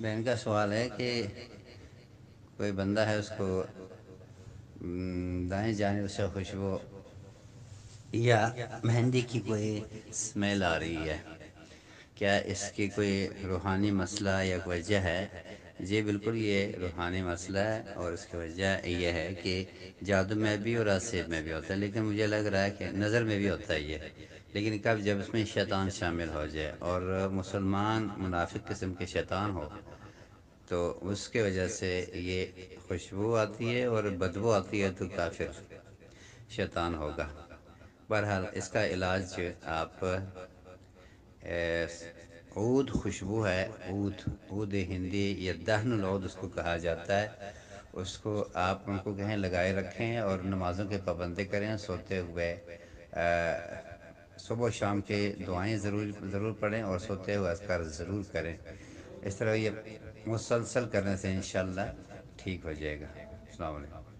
بہن کا سوال ہے کہ کوئی بندہ ہے، اس کو دائیں جانب سے خوشبو یا مہندی کی کوئی اسمیل آ رہی ہے، کیا اس کی کوئی روحانی مسئلہ یا کوئی وجہ ہے؟ جی بالکل، یہ روحانی مسئلہ ہے، اور اس کی وجہ یہ ہے کہ جادو میں بھی اور آسیب میں بھی ہوتا ہے، لیکن مجھے لگ رہا ہے کہ نظر میں بھی ہوتا ہے یہ، لیکن کب جب اس میں شیطان شامل ہو جائے اور مسلمان منافق قسم کے شیطان ہو، تو اس کی وجہ سے یہ خوشبو آتی ہے اور بدبو آتی ہے، تو کافر شیطان ہوگا۔ بہرحال اس کا علاج آپ عود خوشبو ہے، عود ہندی یا دہن العود اس کو کہا جاتا ہے، اس کو آپ ان کو کہیں لگائے رکھیں اور نمازوں کے پابندی کریں، سوتے ہوئے صبح و شام کے دعائیں ضرور پڑھیں، اور سوتے ہوئے اذکار ضرور کریں۔ اس طرح یہ مسلسل کرنے سے انشاءاللہ ٹھیک ہو جائے گا۔ السلام علیکم۔